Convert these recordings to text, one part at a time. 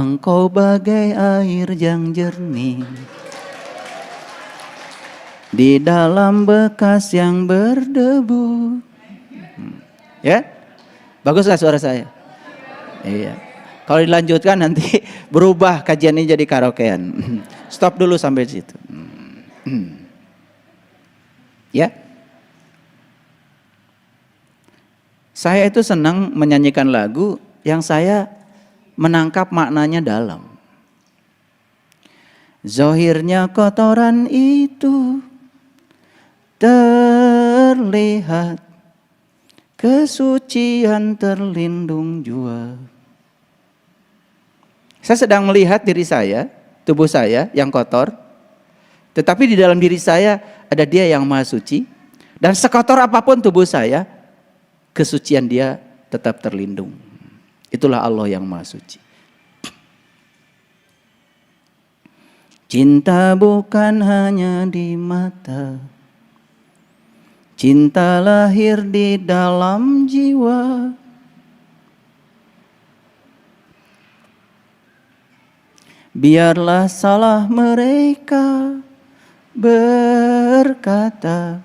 Engkau bagai air yang jernih di dalam bekas yang berdebu. Ya, bagus gak suara saya? Iya. Kalau dilanjutkan nanti berubah kajian ini jadi karaokean. Stop dulu sampai situ. Ya. Saya itu senang menyanyikan lagu yang saya menangkap maknanya dalam. Zohirnya kotoran itu terlihat, kesucian terlindung jua. Saya sedang melihat diri saya, tubuh saya yang kotor, tetapi di dalam diri saya ada Dia yang Maha Suci, dan sekotor apapun tubuh saya, kesucian Dia tetap terlindung. Itulah Allah yang Maha Suci. Cinta bukan hanya di mata, cinta lahir di dalam jiwa. Biarlah salah mereka berkata,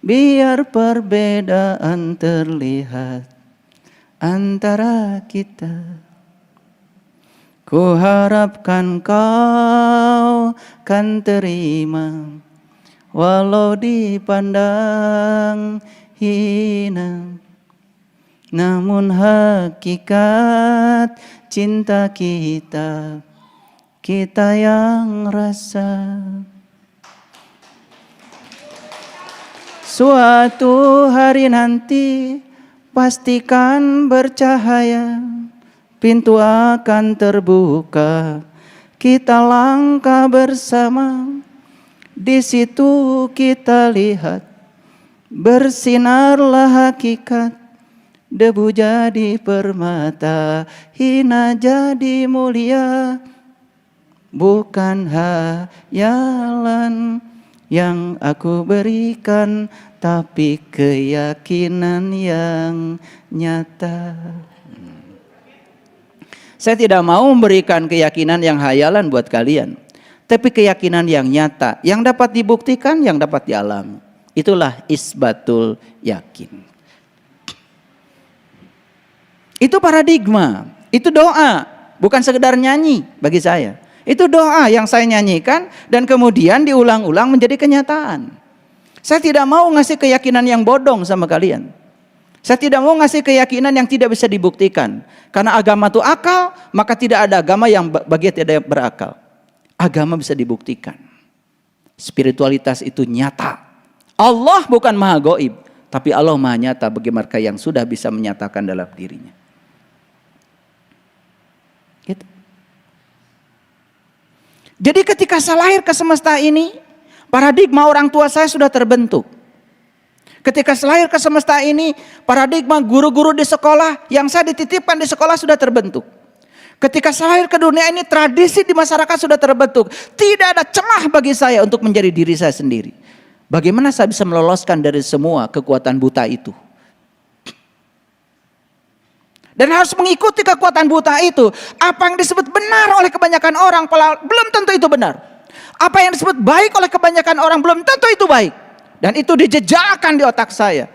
biar perbedaan terlihat antara kita. Ku harapkan kau kan terima, walau dipandang hina. Namun hakikat cinta kita, kita yang rasa. Suatu hari nanti pastikan bercahaya, pintu akan terbuka, kita langkah bersama. Di situ kita lihat, bersinarlah hakikat. Debu jadi permata, hina jadi mulia. Bukan hayalan yang aku berikan, tapi keyakinan yang nyata. Saya tidak mau memberikan keyakinan yang hayalan buat kalian, tapi keyakinan yang nyata, yang dapat dibuktikan, yang dapat dialami. Itulah isbatul yakin. Itu paradigma, itu doa, bukan sekedar nyanyi bagi saya. Itu doa yang saya nyanyikan dan kemudian diulang-ulang menjadi kenyataan. Saya tidak mau ngasih keyakinan yang bodong sama kalian. Saya tidak mau ngasih keyakinan yang tidak bisa dibuktikan. Karena agama itu akal, maka tidak ada agama yang bagi tidak berakal. Agama bisa dibuktikan. Spiritualitas itu nyata. Allah bukan maha gaib, tapi Allah maha nyata bagi mereka yang sudah bisa menyatakan dalam dirinya. Gitu. Jadi ketika saya lahir ke semesta ini, paradigma orang tua saya sudah terbentuk. Ketika saya lahir ke semesta ini, paradigma guru-guru di sekolah yang saya dititipkan di sekolah sudah terbentuk. Ketika saya lahir ke dunia ini, tradisi di masyarakat sudah terbentuk. Tidak ada celah bagi saya untuk menjadi diri saya sendiri. Bagaimana saya bisa meloloskan dari semua kekuatan buta itu? Dan harus mengikuti kekuatan buta itu. Apa yang disebut benar oleh kebanyakan orang, belum tentu itu benar. Apa yang disebut baik oleh kebanyakan orang, belum tentu itu baik. Dan itu dijejakkan di otak saya.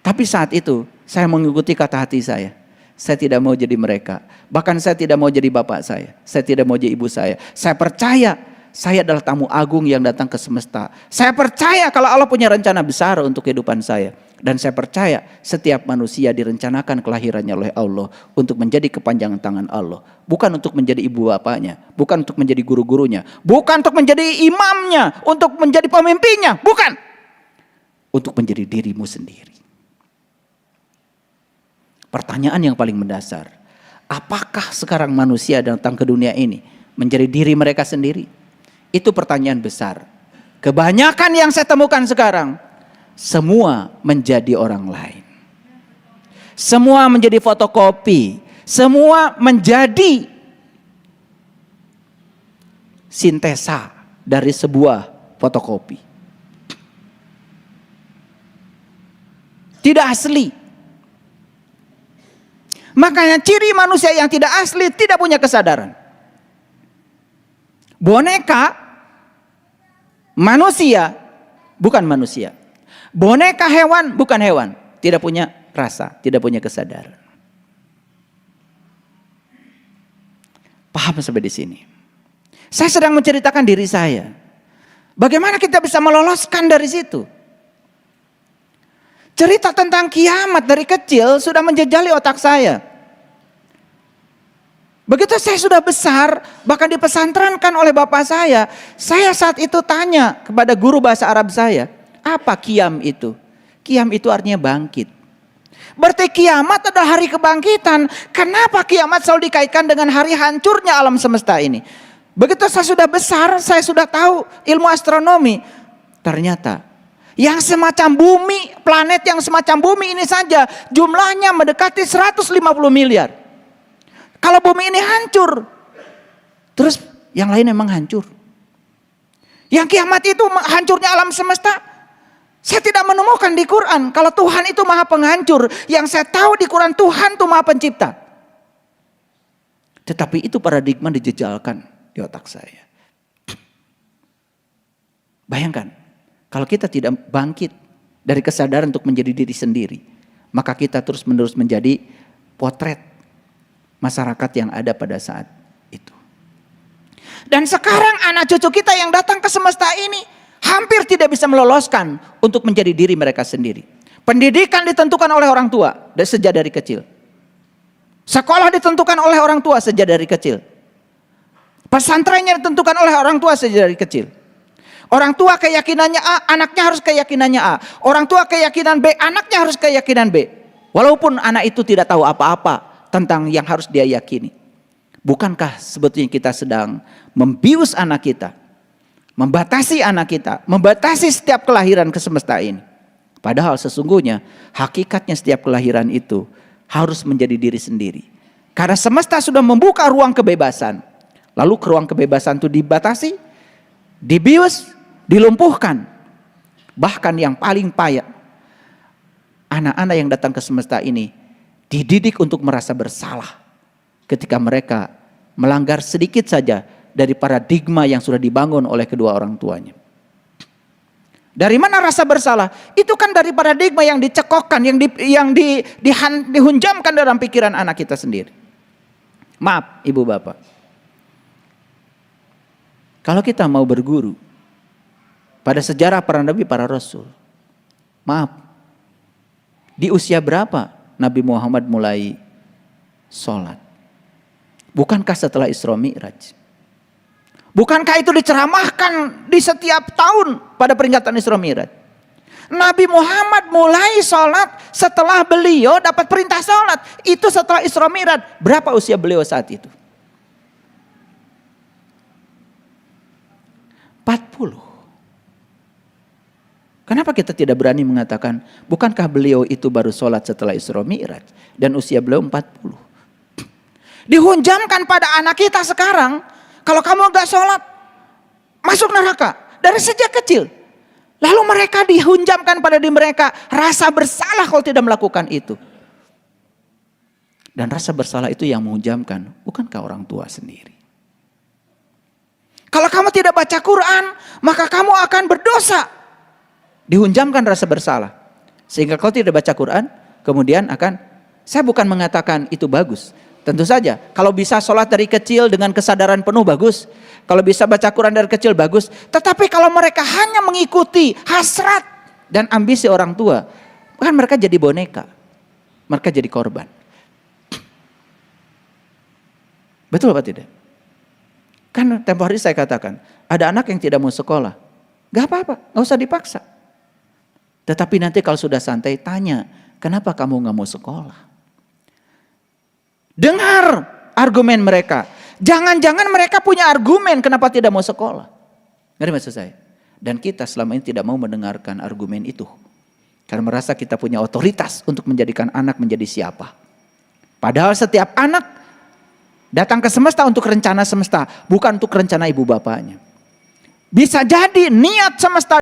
Tapi saat itu, saya mengikuti kata hati saya. Saya tidak mau jadi mereka. Bahkan saya tidak mau jadi bapak saya. Saya tidak mau jadi ibu saya. Saya percaya saya adalah tamu agung yang datang ke semesta. Saya percaya kalau Allah punya rencana besar untuk kehidupan saya. Dan saya percaya setiap manusia direncanakan kelahirannya oleh Allah untuk menjadi kepanjangan tangan Allah. Bukan untuk menjadi ibu bapaknya, bukan untuk menjadi guru-gurunya, bukan untuk menjadi imamnya, untuk menjadi pemimpinnya, bukan. Untuk menjadi dirimu sendiri. Pertanyaan yang paling mendasar, apakah sekarang manusia datang ke dunia ini menjadi diri mereka sendiri? Itu pertanyaan besar. Kebanyakan yang saya temukan sekarang, semua menjadi orang lain. Semua menjadi fotokopi. Semua menjadi sintesa dari sebuah fotokopi. Tidak asli. Makanya ciri manusia yang tidak asli tidak punya kesadaran. Boneka manusia bukan manusia. Boneka hewan bukan hewan. Tidak punya rasa, tidak punya kesadaran. Paham sampai di sini? Saya sedang menceritakan diri saya. Bagaimana kita bisa meloloskan dari situ? Cerita tentang kiamat dari kecil sudah menjejali otak saya. Begitu saya sudah besar, bahkan dipesantrenkan oleh bapak saya saat itu tanya kepada guru bahasa Arab saya, apa qiyam itu? Qiyam itu artinya bangkit. Berarti kiamat adalah hari kebangkitan. Kenapa kiamat selalu dikaitkan dengan hari hancurnya alam semesta ini? Begitu saya sudah besar, saya sudah tahu ilmu astronomi. Ternyata yang semacam bumi, planet yang semacam bumi ini saja jumlahnya mendekati 150 miliar. Kalau bumi ini hancur, terus yang lain memang hancur. Yang kiamat itu hancurnya alam semesta, saya tidak menemukan di Quran. Kalau Tuhan itu maha penghancur, yang saya tahu di Quran Tuhan itu maha pencipta. Tetapi itu paradigma dijejalkan di otak saya. Bayangkan, kalau kita tidak bangkit dari kesadaran untuk menjadi diri sendiri, maka kita terus menerus menjadi potret masyarakat yang ada pada saat itu. Dan sekarang anak cucu kita yang datang ke semesta ini hampir tidak bisa meloloskan untuk menjadi diri mereka sendiri. Pendidikan ditentukan oleh orang tua sejak dari kecil. Sekolah ditentukan oleh orang tua sejak dari kecil. Pesantrennya ditentukan oleh orang tua sejak dari kecil. Orang tua keyakinannya A, anaknya harus keyakinannya A. Orang tua keyakinan B, anaknya harus keyakinan B. Walaupun anak itu tidak tahu apa-apa tentang yang harus dia yakini. Bukankah sebetulnya kita sedang membius anak kita, membatasi anak kita, membatasi setiap kelahiran ke semesta ini? Padahal sesungguhnya hakikatnya setiap kelahiran itu harus menjadi diri sendiri. Karena semesta sudah membuka ruang kebebasan. Lalu ruang kebebasan itu dibatasi, dibius, dilumpuhkan. Bahkan yang paling payah, anak-anak yang datang ke semesta ini dididik untuk merasa bersalah ketika mereka melanggar sedikit saja dari paradigma yang sudah dibangun oleh kedua orang tuanya. Dari mana rasa bersalah? Itu kan dari paradigma yang dicekokkan, yang dihunjamkan dalam pikiran anak kita sendiri. Maaf ibu bapak, kalau kita mau berguru pada sejarah para nabi, para rasul, maaf, di usia berapa Nabi Muhammad mulai sholat? Bukankah setelah Isra Mi'raj? Bukankah itu diceramahkan di setiap tahun pada peringatan Isra Mi'raj? Nabi Muhammad mulai sholat setelah beliau dapat perintah sholat. Itu setelah Isra Mi'raj. Berapa usia beliau saat itu? 40. Kenapa kita tidak berani mengatakan, bukankah beliau itu baru sholat setelah Isra Mi'raj dan usia beliau 40? Dihunjamkan pada anak kita sekarang, kalau kamu gak sholat, masuk neraka dari sejak kecil. Lalu mereka dihunjamkan pada diri mereka rasa bersalah kalau tidak melakukan itu. Dan rasa bersalah itu yang menghunjamkan, bukankah orang tua sendiri? Kalau kamu tidak baca Quran, maka kamu akan berdosa. Dihunjamkan rasa bersalah. Sehingga kalau tidak baca Quran, kemudian akan, saya bukan mengatakan itu bagus. Tentu saja, kalau bisa sholat dari kecil dengan kesadaran penuh bagus. Kalau bisa baca Quran dari kecil bagus. Tetapi kalau mereka hanya mengikuti hasrat dan ambisi orang tua, kan mereka jadi boneka. Mereka jadi korban. Betul apa tidak? Kan tempo hari saya katakan, ada anak yang tidak mau sekolah. Gak apa-apa, gak usah dipaksa. Tetapi nanti kalau sudah santai, tanya, kenapa kamu gak mau sekolah? Dengar argumen mereka. Jangan-jangan mereka punya argumen kenapa tidak mau sekolah. Ngerti maksud saya? Dan kita selama ini tidak mau mendengarkan argumen itu. Karena merasa kita punya otoritas untuk menjadikan anak menjadi siapa. Padahal setiap anak datang ke semesta untuk rencana semesta. Bukan untuk rencana ibu bapaknya. Bisa jadi niat semesta